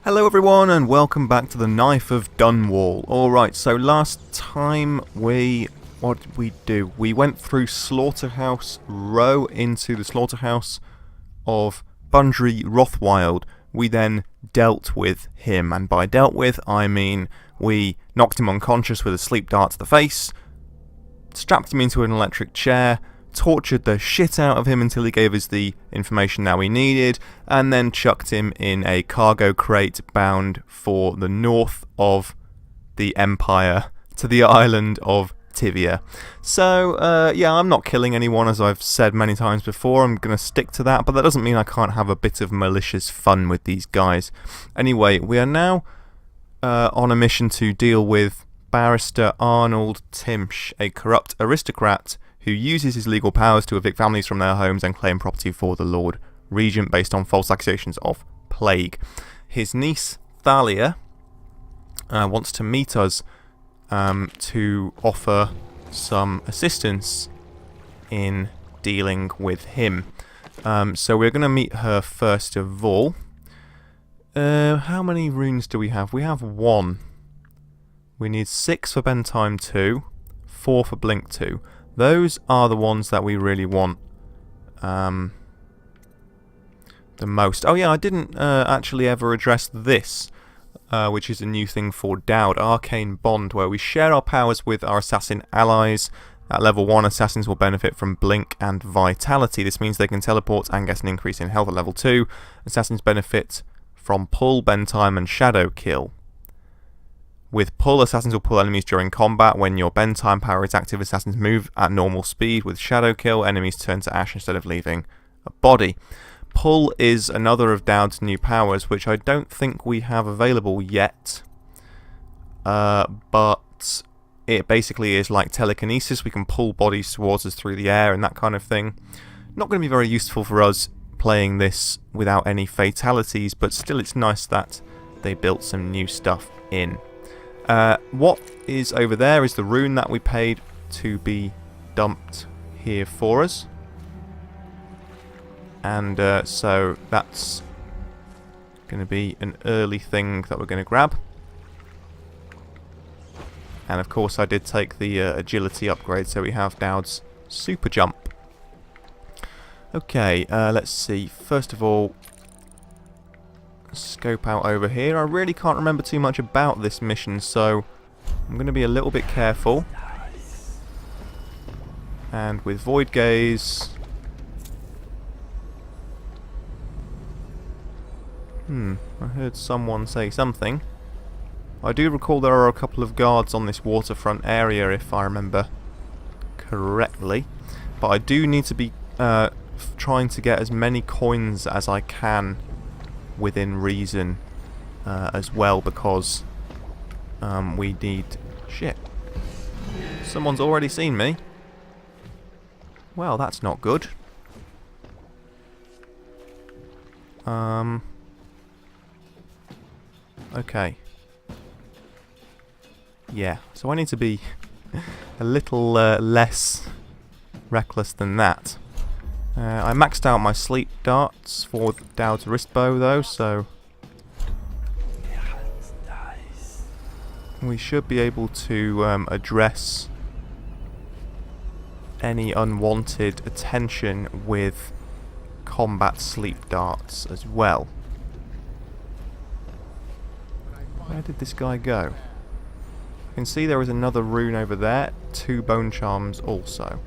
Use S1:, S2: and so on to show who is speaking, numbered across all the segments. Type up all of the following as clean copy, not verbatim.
S1: Hello everyone and welcome back to the Knife of Dunwall. Alright, so last time what did we do? We went through Slaughterhouse Row into the slaughterhouse of Bundry Rothwild. We then dealt with him, and by dealt with I mean we knocked him unconscious with a sleep dart to the face, strapped him into an electric chair, tortured the shit out of him until he gave us the information that we needed, and then chucked him in a cargo crate bound for the north of the Empire to the island of Tivia. So, yeah, I'm not killing anyone, as I've said many times before. I'm going to stick to that, but that doesn't mean I can't have a bit of malicious fun with these guys. Anyway, we are now on a mission to deal with Barrister Arnold Timsh, a corrupt aristocrat who uses his legal powers to evict families from their homes and claim property for the Lord Regent based on false accusations of plague. His niece, Thalia, wants to meet us to offer some assistance in dealing with him. So we're going to meet her first of all. How many runes do we have? We have 1. We need 6 for Bend Time 2, 4 for Blink 2. Those are the ones that we really want the most. Oh yeah, I didn't actually ever address this, which is a new thing for Dowd, Arcane Bond, where we share our powers with our assassin allies. At level 1, assassins will benefit from Blink and Vitality. This means they can teleport and get an increase in health at level 2. Assassins benefit from Pull, Bend Time and Shadow Kill. With Pull, assassins will pull enemies during combat. When your Bend Time power is active, assassins move at normal speed. With Shadow Kill, enemies turn to ash instead of leaving a body. Pull is another of Dowd's new powers, which I don't think we have available yet. But it basically is like telekinesis. We can pull bodies towards us through the air and that kind of thing. Not going to be very useful for us playing this without any fatalities, but still it's nice that they built some new stuff in. What is over there is the rune that we paid to be dumped here for us. And so that's going to be an early thing that we're going to grab. And of course I did take the agility upgrade, so we have Dowd's super jump. Okay, let's see. First of all, scope out over here. I really can't remember too much about this mission, so I'm going to be a little bit careful. And with Void Gaze, I heard someone say something. I do recall there are a couple of guards on this waterfront area, if I remember correctly, but I do need to be trying to get as many coins as I can within reason as well, because we need... Shit. Someone's already seen me. Well, that's not good. Okay. Yeah, so I need to be a little less reckless than that. I maxed out my sleep darts for Dowd's wrist bow though, so we should be able to address any unwanted attention with combat sleep darts as well. Where did this guy go? I can see there is another rune over there, 2 bone charms also.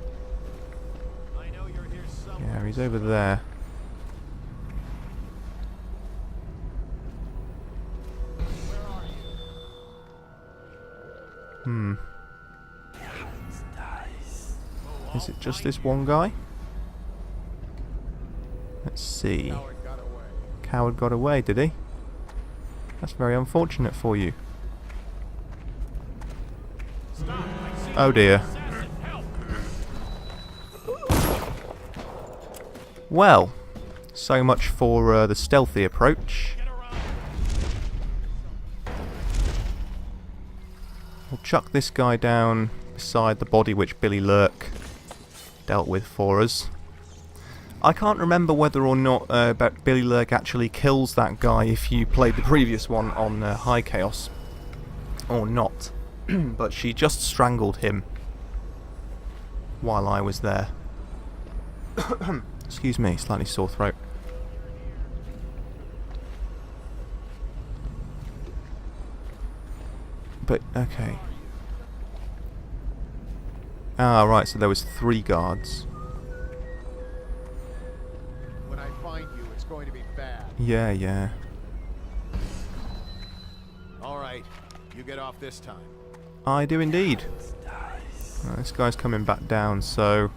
S1: Yeah, he's over there. Is it just this one guy? Let's see. Coward got away, did he? That's very unfortunate for you. Oh dear. Well, so much for the stealthy approach. We'll chuck this guy down beside the body which Billy Lurk dealt with for us. I can't remember whether or not Billy Lurk actually kills that guy if you played the previous one on High Chaos, or not. But she just strangled him while I was there. Excuse me, slightly sore throat. But, okay. Ah, right, so there was 3 guards.
S2: When I find you, it's going to be bad.
S1: Yeah, yeah.
S2: Alright, you get off this time.
S1: I do indeed. Right, this guy's coming back down, so...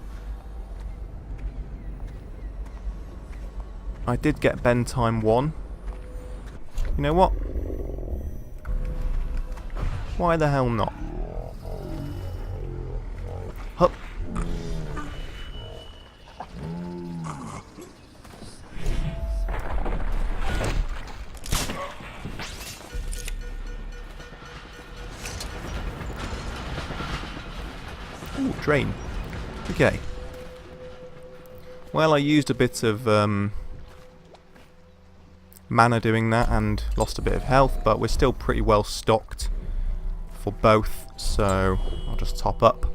S1: I did get bend time 1. You know what? Why the hell not? Hup. Ooh, drain. Okay. Well, I used a bit of mana doing that and lost a bit of health, but we're still pretty well stocked for both, so I'll just top up.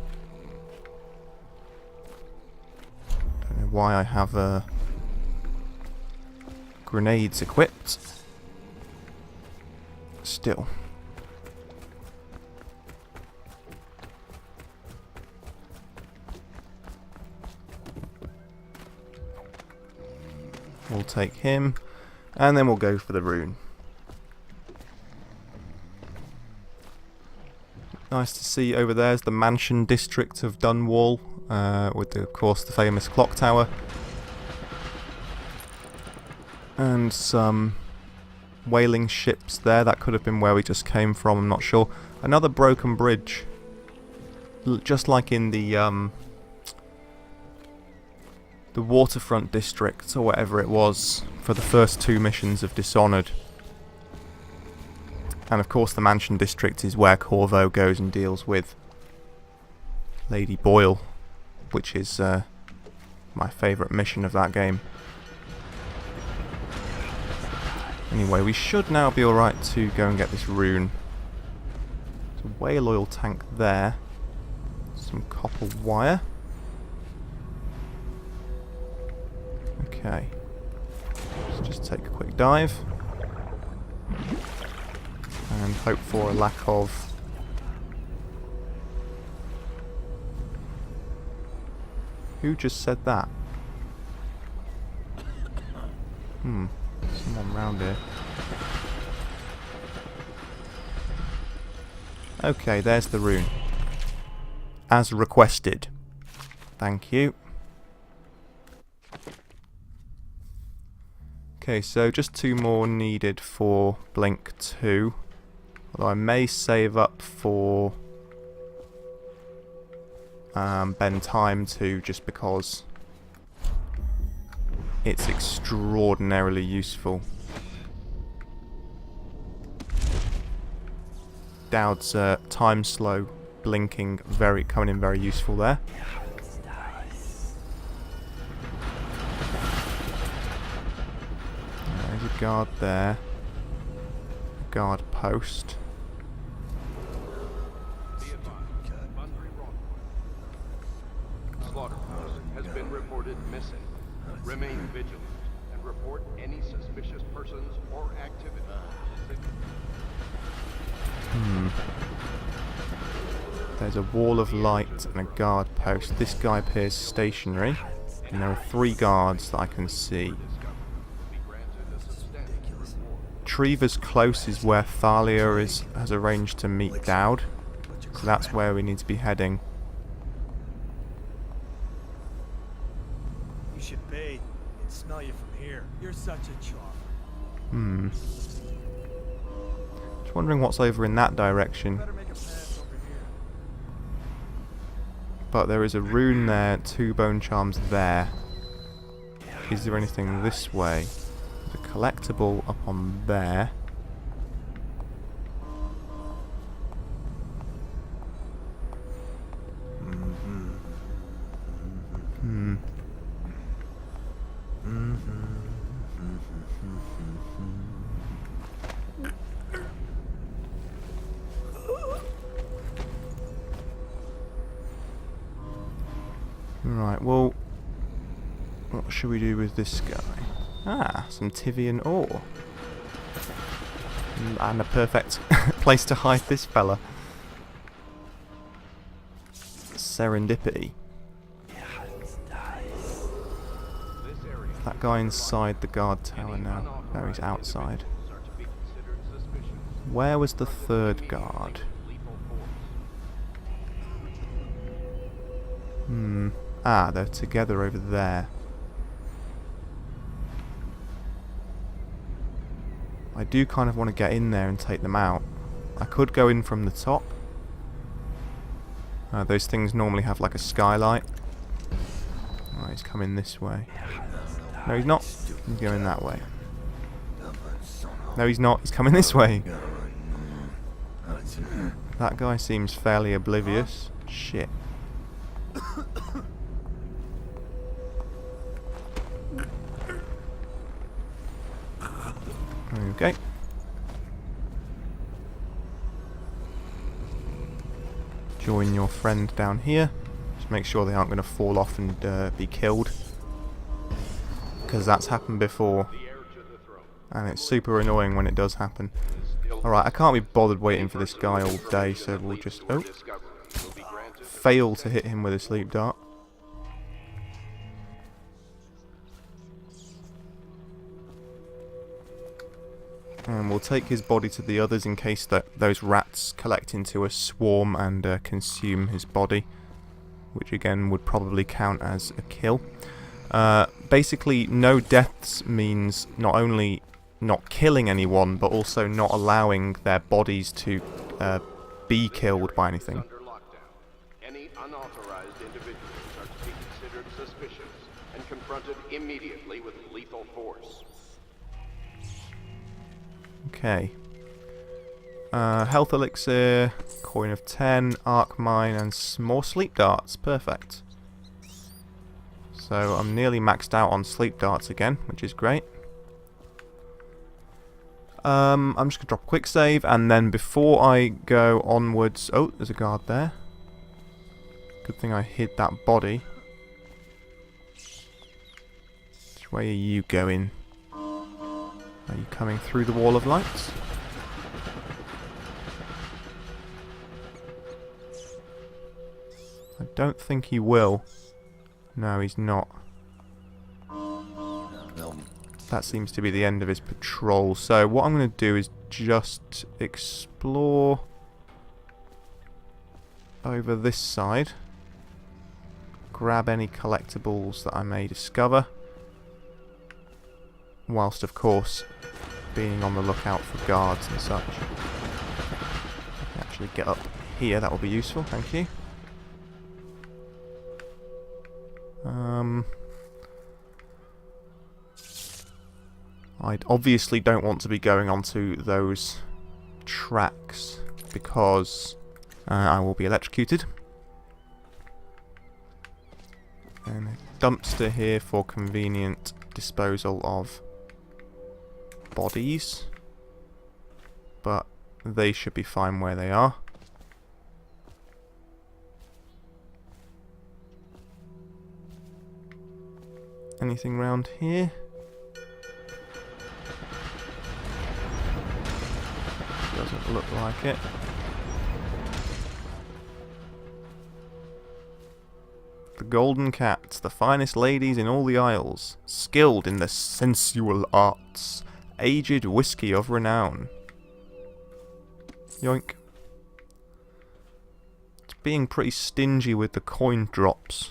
S1: Don't know why I have grenades equipped. Still. We'll take him, and then we'll go for the rune. Nice to see over there's the mansion district of Dunwall, with of course the famous clock tower. And some whaling ships there. That could have been where we just came from, I'm not sure. Another broken bridge. Just like in the waterfront district, or whatever it was, for the first 2 missions of Dishonored. And of course the mansion district is where Corvo goes and deals with Lady Boyle, which is my favourite mission of that game. Anyway, we should now be alright to go and get this rune. There's a whale oil tank there. Some copper wire. Okay. Let's just take a quick dive. And hope for a lack of... Who just said that? Someone round here. Okay, there's the rune. As requested. Thank you. Okay, so just 2 more needed for Blink 2. Although I may save up for bend time 2, just because it's extraordinarily useful. Dowd's time slow blinking coming in very useful there. There's a guard there. Guard post.
S3: Slaughterhouse has been reported missing. Remain vigilant and report any suspicious persons or activity.
S1: There's a wall of light and a guard post. This guy appears stationary, and there are 3 guards that I can see. Trevor's Close is where Thalia has arranged to meet Dowd, so that's where we need to be heading.
S4: You should bathe and smell you from here. You're such a charmer.
S1: Just wondering what's over in that direction.
S4: Better make a pass over here.
S1: But there is a rune there, 2 bone charms there. Is there anything this way? There's a collectible up on there. Right, well, what should we do with this guy? Ah, some Tivian ore. And a perfect place to hide this fella. Serendipity. That guy inside the guard tower now. No, he's outside. Where was the third guard? Ah, they're together over there. I do kind of want to get in there and take them out. I could go in from the top. Those things normally have like a skylight. Oh, he's coming this way. No, he's not. He's going that way. No, he's not. He's coming this way. That guy seems fairly oblivious. Shit. Okay. Join your friend down here. Just make sure they aren't going to fall off and be killed. Because that's happened before. And it's super annoying when it does happen. Alright, I can't be bothered waiting for this guy all day, so we'll just... Oh! Fail to hit him with a sleep dart. And we'll take his body to the others in case that those rats collect into a swarm and consume his body. Which again would probably count as a kill. Basically, no deaths means not only not killing anyone, but also not allowing their bodies to be killed by anything.
S3: Under lockdown. Any unauthorized individuals are to be considered suspicious and confronted immediately with lethal force.
S1: Okay. Health elixir, coin of 10, arc mine, and more sleep darts. Perfect. So I'm nearly maxed out on sleep darts again, which is great. I'm just going to drop a quick save, and then before I go onwards... Oh, there's a guard there. Good thing I hid that body. Which way are you going? Are you coming through the wall of lights? I don't think he will. No, he's not. That seems to be the end of his patrol. So what I'm going to do is just explore over this side. Grab any collectibles that I may discover. Whilst, of course, being on the lookout for guards and such. Actually get up here, that will be useful, thank you. I obviously don't want to be going onto those tracks because I will be electrocuted. And a dumpster here for convenient disposal of bodies. But they should be fine where they are. Anything round here? Doesn't look like it. The Golden Cats, the finest ladies in all the Isles, skilled in the sensual arts, aged whiskey of renown. Yoink. It's being pretty stingy with the coin drops.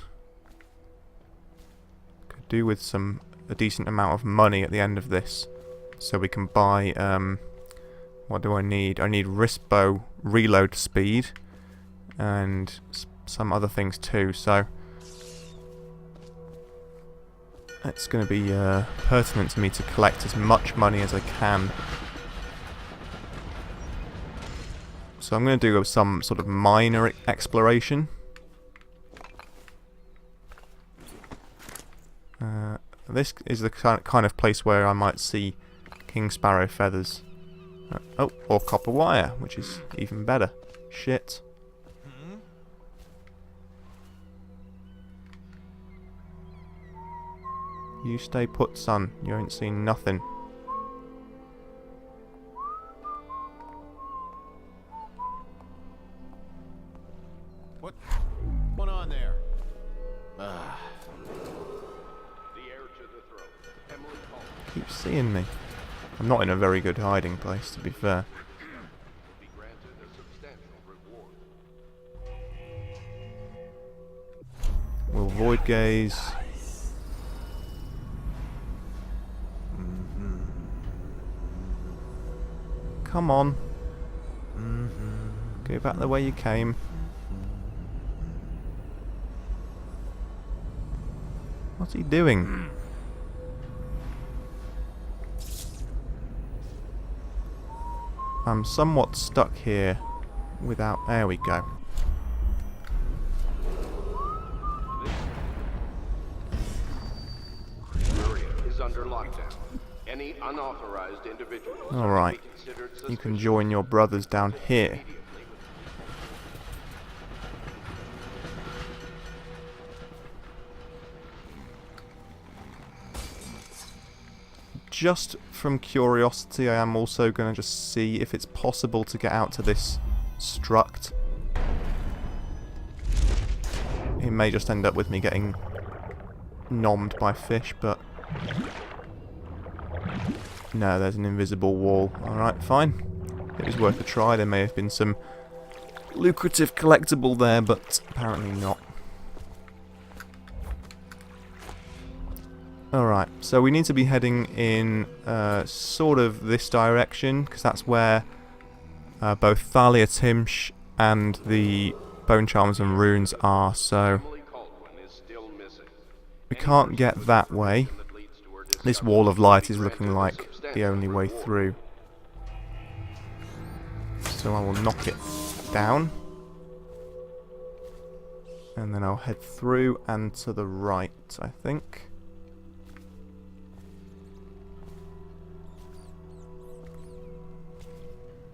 S1: Could do with a decent amount of money at the end of this, so we can buy what do I need? I need wrist bow reload speed and some other things too, so it's going to be pertinent to me to collect as much money as I can. So I'm going to do some sort of minor exploration. This is the kind of place where I might see King Sparrow feathers. Oh, or copper wire, which is even better. Shit. You stay put, son. You ain't seen nothing.
S2: What's going on there?
S3: The heir to the throne, Emily Cole,
S1: Keep seeing me. I'm not in a very good hiding place, to be fair.
S3: will be granted a substantial reward.
S1: We'll void gaze. Come on. Go back the way you came. What's he doing? I'm somewhat stuck here without... There we go.
S3: Area is under lockdown. Any unauthorized individuals are to
S1: Alright.
S3: be considered
S1: You can
S3: suspicious
S1: join your brothers down here.
S3: immediately.
S1: Just from curiosity, I am also going to just see if it's possible to get out to this struct. It may just end up with me getting nommed by fish, but... No, there's an invisible wall. Alright, fine. It was worth a try. There may have been some lucrative collectible there, but apparently not. Alright, so we need to be heading in sort of this direction, because that's where both Thalia Timsh and the Bone Charms and Runes are, so
S3: Emily Caldwin is still missing.
S1: we can't get that way. This wall of light is looking like the only way through. So I will knock it down. And then I'll head through and to the right, I think.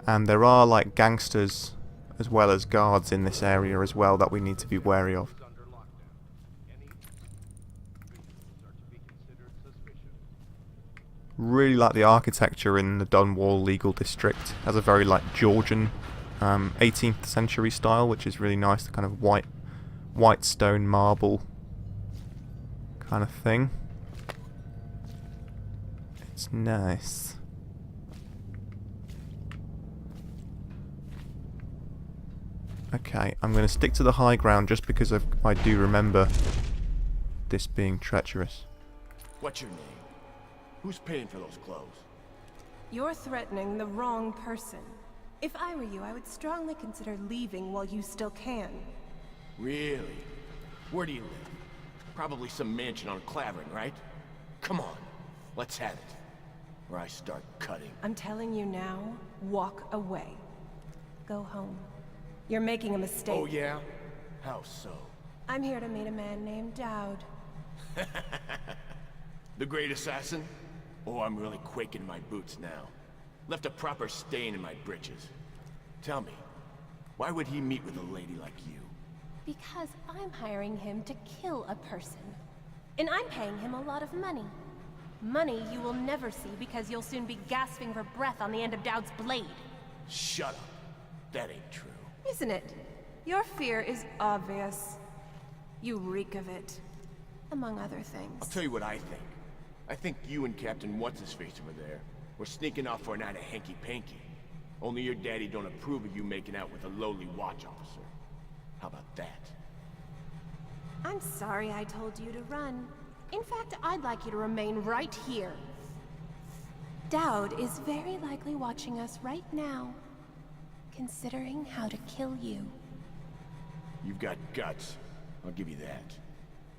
S1: And there are like gangsters as well as guards in this area as well that we need to be wary of.
S3: Under lockdown. Any individuals are to be considered suspicious.
S1: Really like the architecture in the Dunwall legal district. Has a very like Georgian 18th century style, which is really nice. The kind of white stone marble kind of thing. It's nice. Okay, I'm going to stick to the high ground just because I do remember this being treacherous.
S5: What's your name? Who's paying for those clothes?
S6: You're threatening the wrong person. If I were you, I would strongly consider leaving while you still can.
S5: Really? Where do you live? Probably some mansion on Clavering, right? Come on, let's have it. Or I start cutting.
S6: I'm telling you now, walk away. Go home. You're making a mistake.
S5: Oh yeah? How so?
S6: I'm here to meet a man named Dowd.
S5: The great assassin? Oh, I'm really quaking in my boots now. Left a proper stain in my britches. Tell me, why would he meet with a lady like you?
S7: Because I'm hiring him to kill a person. And I'm paying him a lot of money. Money you will never see because you'll soon be gasping for breath on the end of Dowd's blade.
S5: Shut up. That ain't true.
S6: Isn't it? Your fear is obvious. You reek of it. Among other
S5: I'll
S6: things.
S5: tell you what I think. I think you and Captain What's-His-Face over there were sneaking off for a night of hanky-panky. Only your daddy don't approve of you making out with a lowly watch officer. How about that?
S6: I'm sorry I told you to run. In fact, I'd like you to remain right here. Dowd is very likely watching us right now, considering how to kill you.
S5: You've got guts. I'll give you that.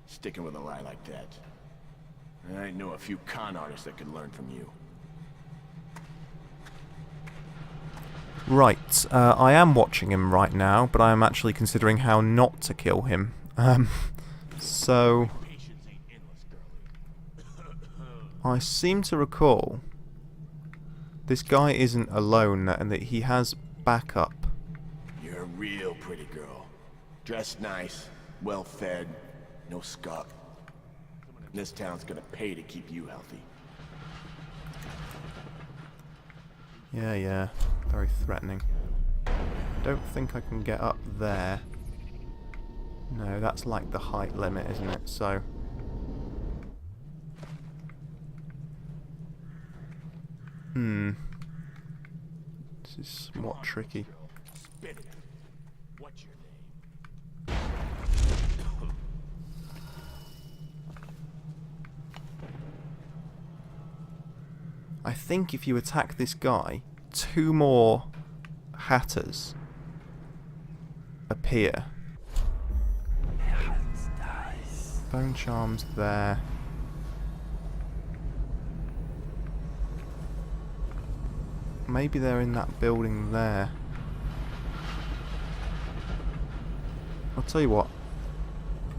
S5: Sticking with a lie like that. I know a few con artists that could learn from you.
S1: Right, I am watching him right now, but I am actually considering how not to kill him. So...
S5: Patience ain't endless, girlie.
S1: I seem to recall this guy isn't alone and that he has backup.
S5: You're a real pretty girl. Dressed nice, well-fed, no scuff. This town's gonna pay to keep you healthy.
S1: Yeah. Very threatening. Don't think I can get up there. No, that's like the height limit, isn't it? So... This is somewhat tricky.
S5: Spit it. What's your name?
S1: I think if you attack this guy, 2 more hatters appear. Bone charms there. Maybe they're in that building there. I'll tell you what.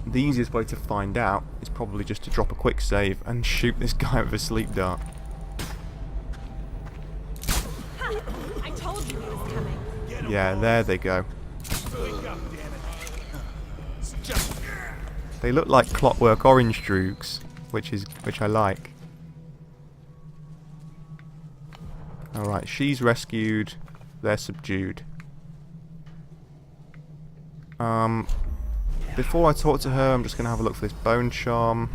S1: The easiest way to find out is probably just to drop a quick save and shoot this guy with a sleep dart.
S7: I told you he was coming.
S1: Yeah, there they go. They look like Clockwork Orange droogs, which I like. Alright, she's rescued. They're subdued. Before I talk to her, I'm just going to have a look for this bone charm.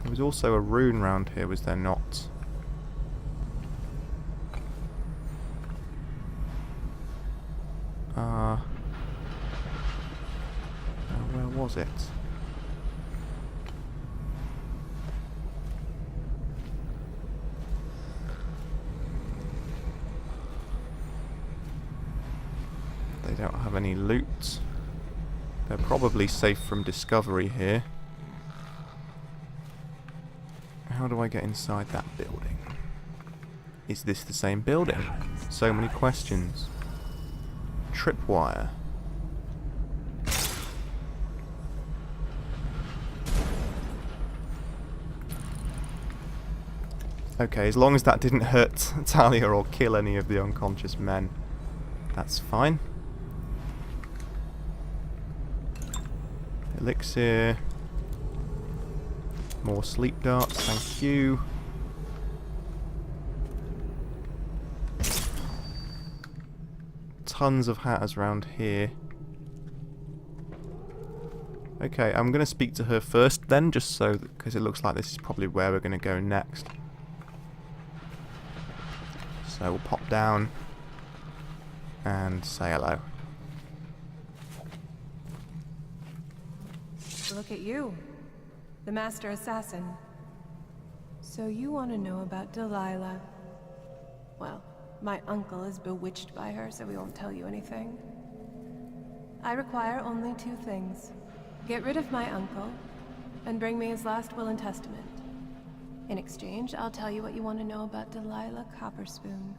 S1: There was also a rune round here, was there not? Where was it? They don't have any loot. They're probably safe from discovery here. How do I get inside that building? Is this the same building? So many questions. Tripwire. Okay, as long as that didn't hurt Talia or kill any of the unconscious men, that's fine. Elixir. More sleep darts, thank you. Tons of hatters around here. Okay, I'm going to speak to her first then, just so, because it looks like this is probably where we're going to go next. So we'll pop down and say hello.
S6: Look at you, the master assassin. So you want to know about Delilah? Well, my uncle is bewitched by her, so we won't tell you anything. I require only 2 things. Get rid of my uncle, and bring me his last will and testament. In exchange, I'll tell you what you want to know about Delilah Copperspoon.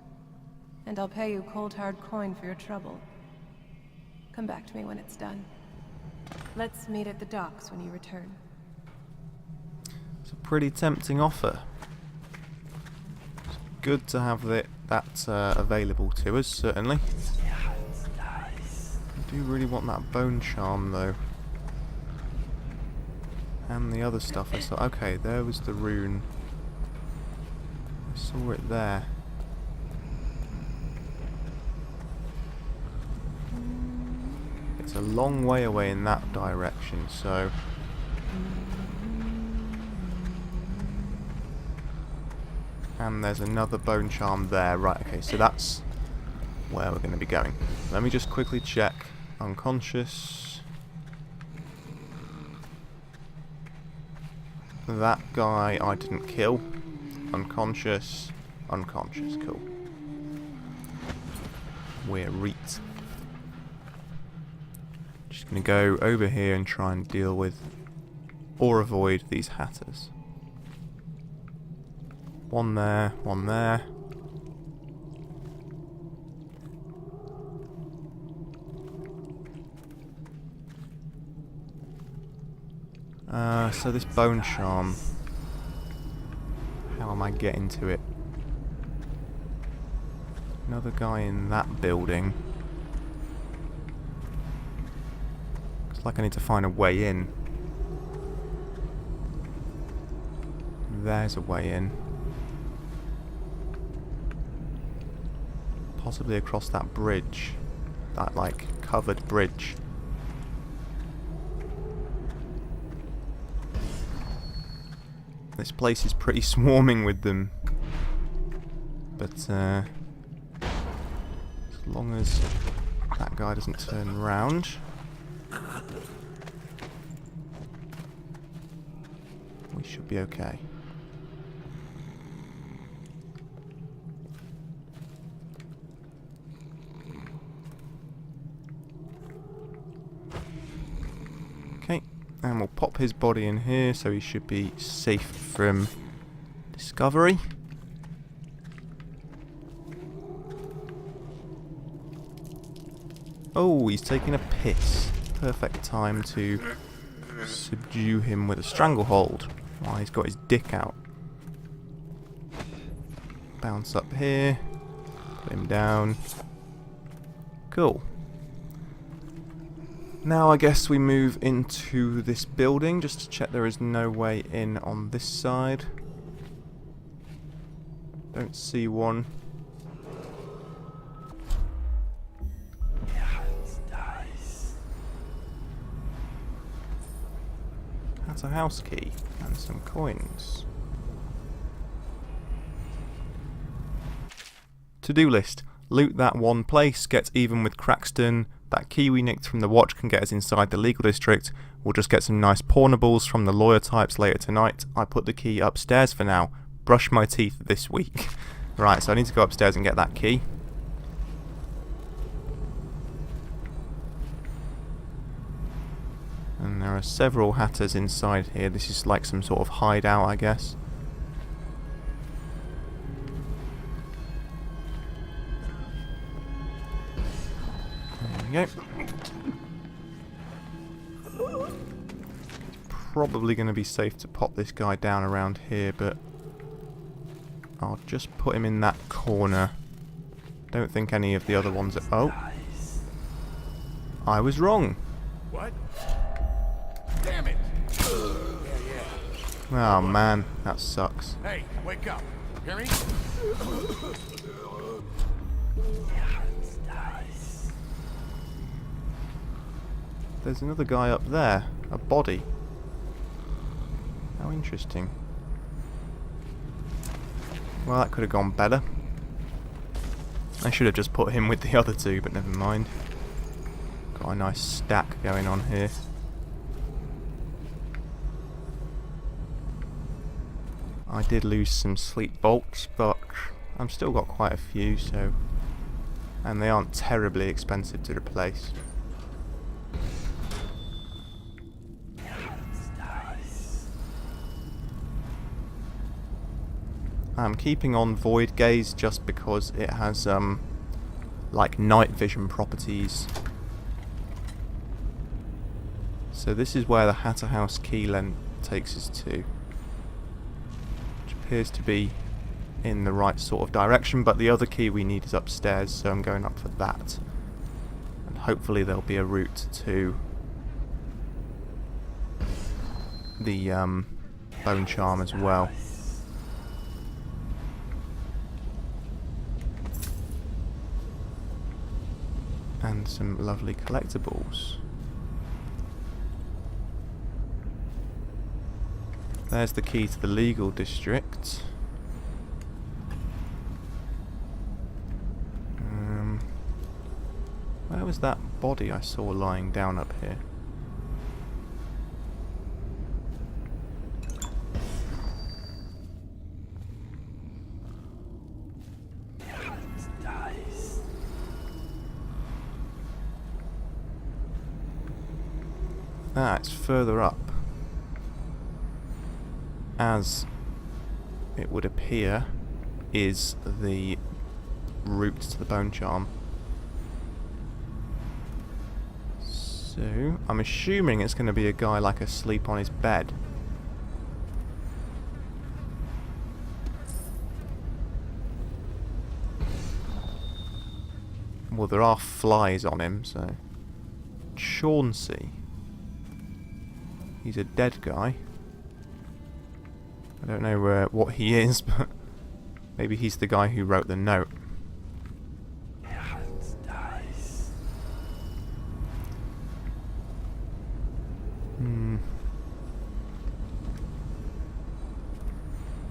S6: And I'll pay you cold hard coin for your trouble. Come back to me when it's done. Let's meet at the docks when you return.
S1: It's a pretty tempting offer. It's good to have that available to us, certainly. I do really want that bone charm, though. And the other stuff I saw. Okay, there was the rune. I saw it there. It's a long way away in that direction, so... And there's another bone charm there. Right, okay, so that's where we're going to be going. Let me just quickly check. Unconscious. That guy I didn't kill. Unconscious. Unconscious, cool. We're reet. Just gonna go over here and try and deal with or avoid these hatters. One there, one there. So this bone charm. How am I getting to it? Another guy in that building. Looks like I need to find a way in. there's a way in. Possibly across that bridge. That, like, covered bridge. This place is pretty swarming with them. But, as long as that guy doesn't turn round. We should be okay. Okay, and we'll pop his body in here so he should be safe from discovery. Oh, he's taking a piss. Perfect time to subdue him with a stranglehold while he's got his dick out. Bounce up here. Put him down. Cool. Now I guess we move into this building just to check there is no way in on this side. Don't see one. That's a house key and some coins. To-do list. Loot that one place, get even with Crackston. That key we nicked from the watch can get us inside the legal district. We'll just get some nice pawnables from the lawyer types later tonight. I put the key upstairs for now. Brush my teeth this week. Right, so I need to go upstairs and get that key. And there are several hatters inside here. This is like some sort of hideout, I guess. There we go. Probably going to be safe to pop this guy down around here, but I'll just put him in that corner. Don't think any of the other ones are... Oh! I was wrong!
S5: What? Damn it!
S1: Oh man, that sucks.
S5: Hey, wake up. Hear me?
S1: There's another guy up there. A body. How interesting. Well, that could have gone better. I should have just put him with the other two, but never mind. Got a nice stack going on here. I did lose some sleep bolts, but I've still got quite a few, so... And they aren't terribly expensive to replace. I'm keeping on Void Gaze just because it has, like, night vision properties. So this is where the Hatter House key takes us to. Which appears to be in the right sort of direction, but the other key we need is upstairs, so I'm going up for that. And hopefully there'll be a route to the bone charm as well. And some lovely collectibles. There's the key to the legal district. Where was that body I saw lying down up here? Ah, it's further up. As it would appear, is the route to the bone charm. So, I'm assuming it's going to be a guy like asleep on his bed. Well, there are flies on him, so... Chauncey. He's a dead guy. I don't know what he is, but maybe he's the guy who wrote the note.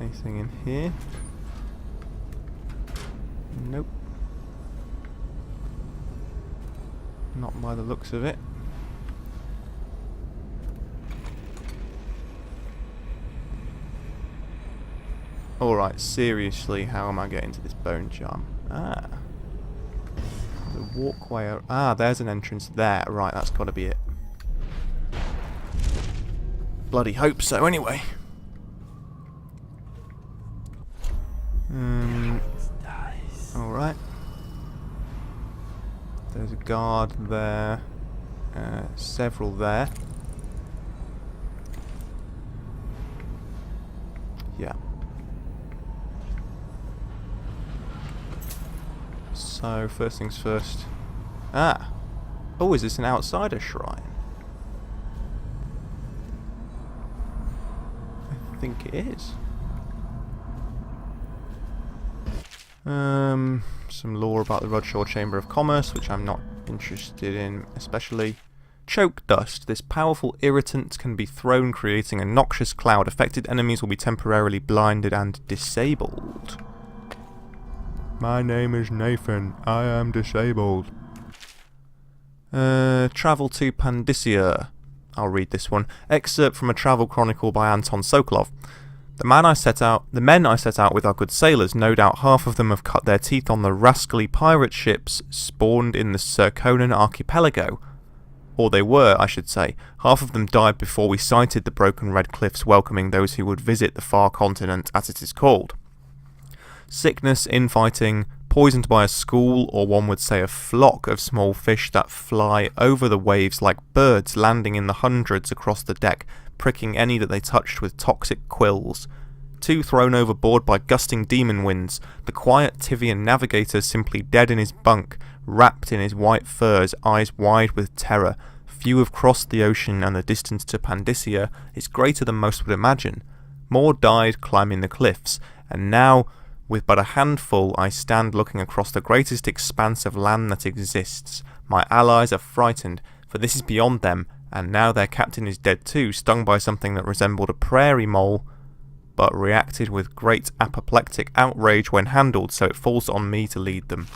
S1: Anything in here? Nope. Not by the looks of it. Alright, seriously, how am I getting to this bone charm? Ah. The walkway... Ah, there's an entrance there. Right, that's got to be it. Bloody hope so, anyway. Alright. There's a guard there. Several there. Yeah. So, first things first. Ah! Oh, is this an outsider shrine? I think it is. Some lore about the Rudshaw Chamber of Commerce, which I'm not interested in, especially. Choke dust. This powerful irritant can be thrown, creating a noxious cloud. Affected enemies will be temporarily blinded and disabled. My name is Nathan. I am disabled. Travel to Pandyssia. I'll read this one. Excerpt from a travel chronicle by Anton Sokolov. The men I set out with are good sailors. No doubt half of them have cut their teeth on the rascally pirate ships spawned in the Circonan archipelago. Or they were, I should say. Half of them died before we sighted the broken red cliffs welcoming those who would visit the far continent, as it is called. Sickness, infighting, poisoned by a school, or one would say a flock of small fish that fly over the waves like birds, landing in the hundreds across the deck, pricking any that they touched with toxic quills. 2 thrown overboard by gusting demon winds, the quiet Tivian navigator simply dead in his bunk, wrapped in his white furs, eyes wide with terror. Few have crossed the ocean, and the distance to Pandyssia is greater than most would imagine. More died climbing the cliffs, and now, with but a handful, I stand looking across the greatest expanse of land that exists. My allies are frightened, for this is beyond them, and now their captain is dead too, stung by something that resembled a prairie mole, but reacted with great apoplectic outrage when handled, so it falls on me to lead them.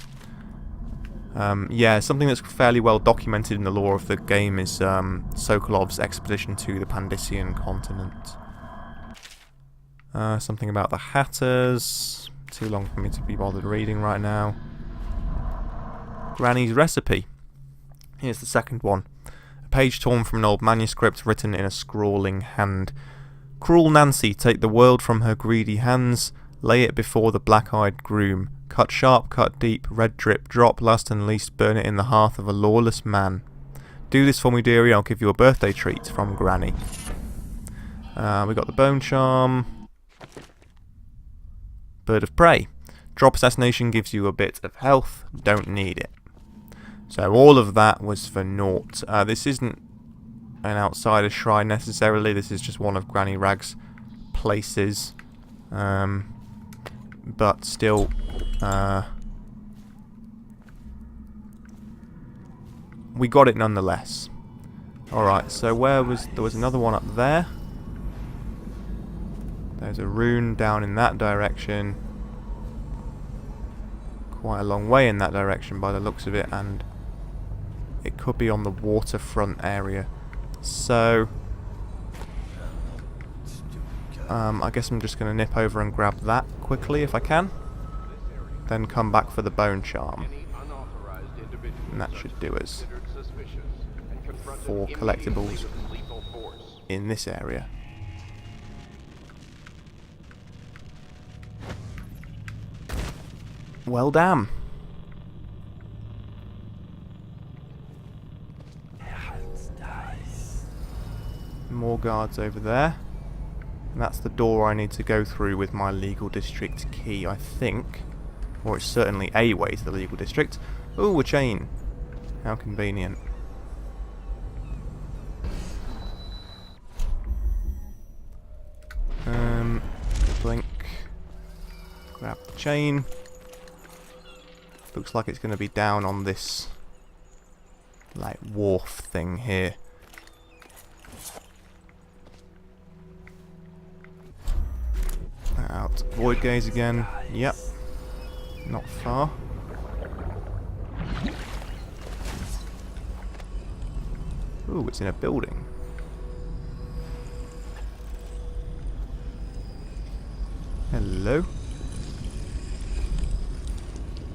S1: Yeah, something that's fairly well documented in the lore of the game is Sokolov's expedition to the Pandyssian continent. Something about the Hatters. Too long for me to be bothered reading right now. Granny's recipe. Here's the second one. A page torn from an old manuscript written in a scrawling hand. Cruel Nancy, take the world from her greedy hands, lay it before the black-eyed groom. Cut sharp, cut deep, red drip, drop, last and least, burn it in the hearth of a lawless man. Do this for me, dearie, I'll give you a birthday treat from Granny. We got the bone charm. Bird of Prey. Drop assassination gives you a bit of health, don't need it. So all of that was for naught. This isn't an outsider shrine necessarily, this is just one of Granny Rag's places. But still, we got it nonetheless. Alright, so there was another one up there. There's a rune down in that direction. Quite a long way in that direction by the looks of it, and it could be on the waterfront area. So, I guess I'm just going to nip over and grab that quickly if I can. Then come back for the bone charm. And that should do us for collectibles in this area. Well, damn. More guards over there. And that's the door I need to go through with my legal district key, I think. Or it's certainly a way to the legal district. Ooh, a chain. How convenient. blink. Grab the chain. Looks like it's going to be down on this, like, wharf thing here. Out. Void gaze again. Yep. Not far. Ooh, it's in a building. Hello?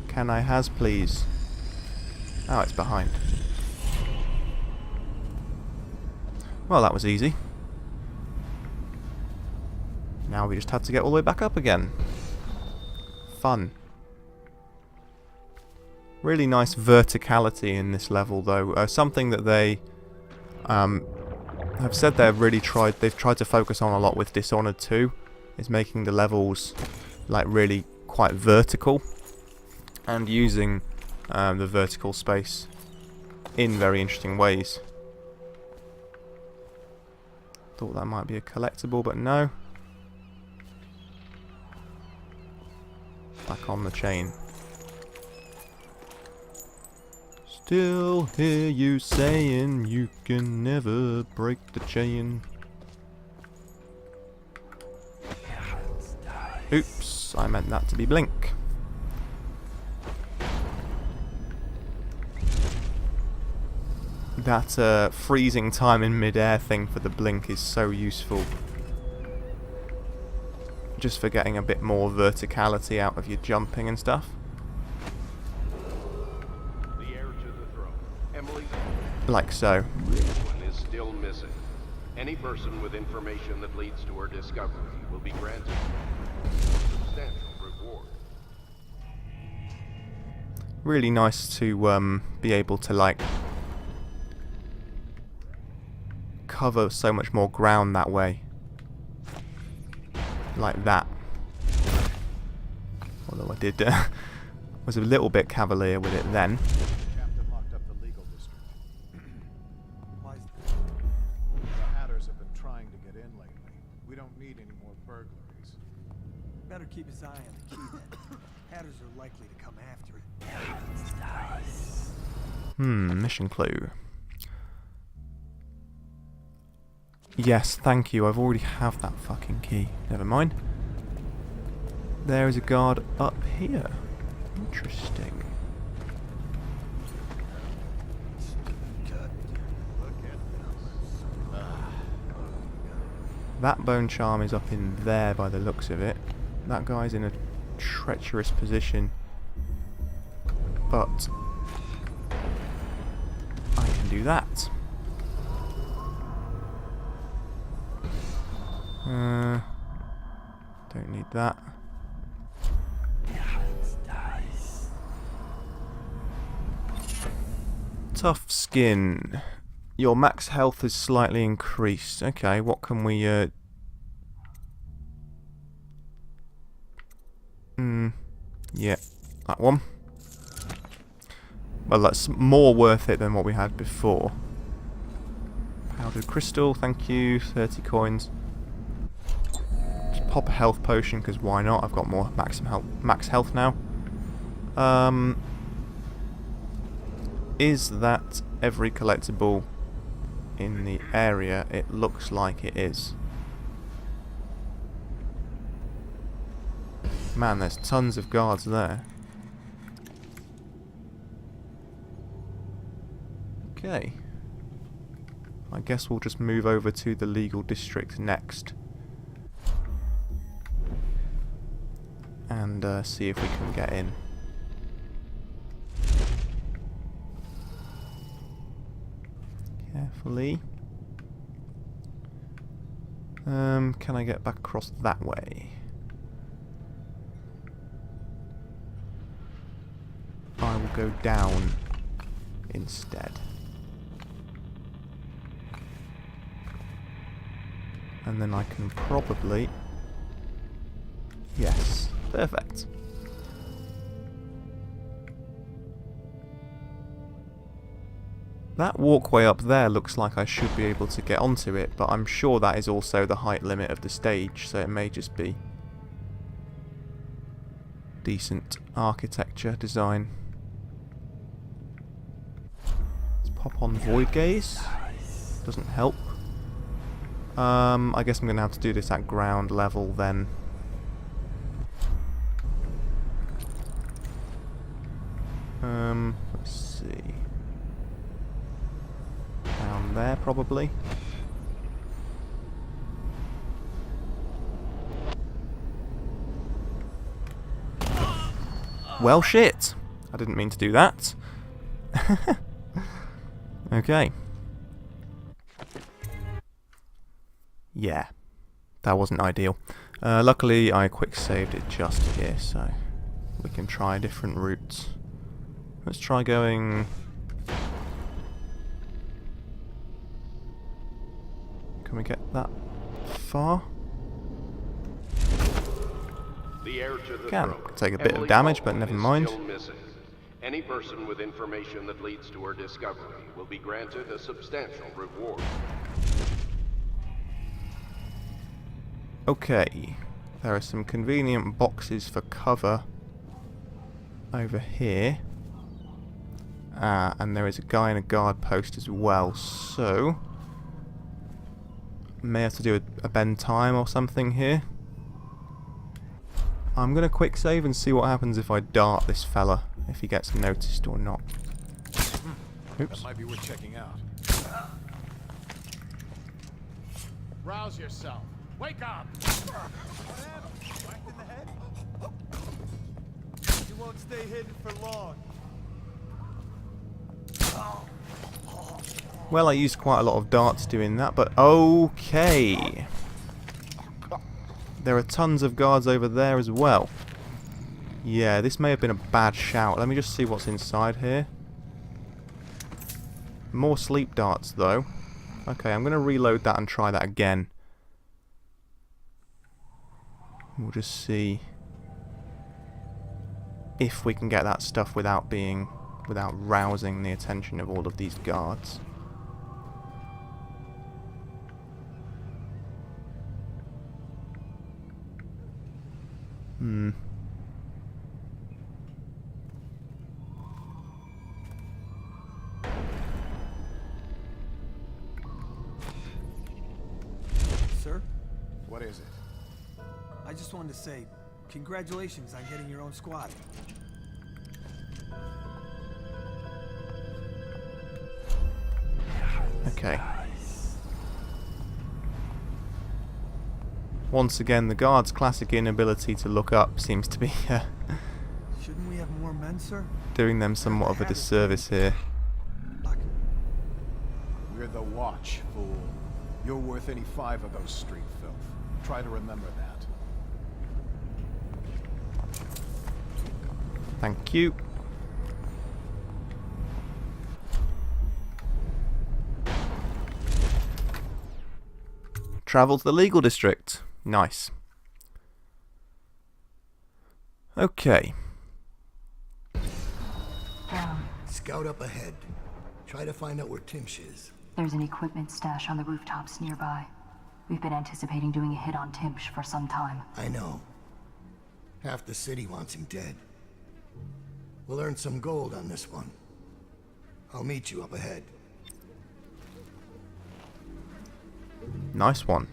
S1: Can I has, please? Oh, it's behind. Well, that was easy. Now we just had to get all the way back up again. Fun. Really nice verticality in this level, though. Something that they have said they've tried to focus on a lot with Dishonored 2, is making the levels like really quite vertical and using the vertical space in very interesting ways. Thought that might be a collectible, but no. Back on the chain. Still hear you saying you can never break the chain. Oops, I meant that to be blink. That freezing time in mid-air thing for the blink is so useful. Just for getting a bit more verticality out of your jumping and stuff.
S3: The heir to the throne, Emily.
S1: Like so.
S3: One is still missing. Any person with information that leads to her discovery will be granted a substantial reward.
S1: Really nice to be able to, like, cover so much more ground that way. Like that. Although I did was a little bit cavalier with it then.
S2: Captain locked up the legal district.
S4: Why is that?
S2: The Hatters have been trying to get in lately. We don't need any more burglaries.
S4: Better keep his eye on the key then. Hatters are likely to come after it.
S1: Mission clue. Yes, thank you. I've already have that fucking key. Never mind. There is a guard up here. Interesting. That bone charm is up in there by the looks of it. That guy's in a treacherous position. But I can do that. Don't need that. Tough skin. Your max health is slightly increased. Okay, what can we yeah, that one. Well, that's more worth it than what we had before. Powdered crystal, thank you. 30 coins. Just pop a health potion, because why not? I've got more max health now. Is that every collectible in the area? It looks like it is. Man, there's tons of guards there. Okay. I guess we'll just move over to the legal district next. And see if we can get in. Carefully. Can I get back across that way? I will go down instead. And then I can probably... Yes, perfect. That walkway up there looks like I should be able to get onto it, but I'm sure that is also the height limit of the stage, so it may just be decent architecture design. Let's pop on Void Gaze. Doesn't help. I guess I'm going to have to do this at ground level then. Let's see. Down there, probably. Well, shit! I didn't mean to do that. Okay. Yeah, that wasn't ideal. Luckily, I quick saved it just here, so we can try different routes. Let's try going... Can we get that far?
S3: The heir to the
S1: Can.
S3: throne,
S1: Take a bit of
S3: Emily
S1: damage, but
S3: Baldwin,
S1: never
S3: is
S1: mind.
S3: still missing. Any person with information that leads to her discovery will be granted a substantial reward.
S1: Okay. There are some convenient boxes for cover over here. And there is a guy in a guard post as well, so... May have to do a bend time or something here. I'm gonna quick save and see what happens if I dart this fella, if he gets noticed or not. Oops.
S2: That might be worth checking out. Rouse yourself. Wake up!
S4: Whacked in the head? You won't stay hidden for long.
S1: Well, I used quite a lot of darts doing that, but okay. There are tons of guards over there as well. Yeah, this may have been a bad shout. Let me just see what's inside here. More sleep darts, though. Okay, I'm going to reload that and try that again. We'll just see if we can get that stuff without rousing the attention of all of these guards.
S4: Sir,
S2: What is it?
S4: I just wanted to say, congratulations on getting your own squad.
S1: Okay. Once again, the guard's classic inability to look up seems to be
S4: Shouldn't we have more men, sir?
S1: doing them somewhat of a disservice here.
S2: We're the Watch, fool. You're worth any 5 of those street filth. Try to remember that.
S1: Thank you. Travel to the legal district. Nice. Okay.
S8: Scout up ahead. Try to find out where Timsh is.
S9: There's an equipment stash on the rooftops nearby. We've been anticipating doing a hit on Timsh for some time.
S8: I know. Half the city wants him dead. We'll earn some gold on this one. I'll meet you up ahead.
S1: Nice one.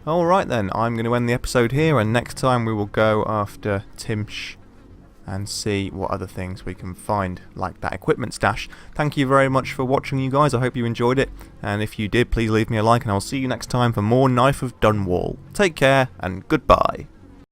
S1: Alright then, I'm going to end the episode here, and next time we will go after Timsh and see what other things we can find, like that equipment stash. Thank you very much for watching, you guys. I hope you enjoyed it, and if you did, please leave me a like, and I'll see you next time for more Knife of Dunwall. Take care, and goodbye.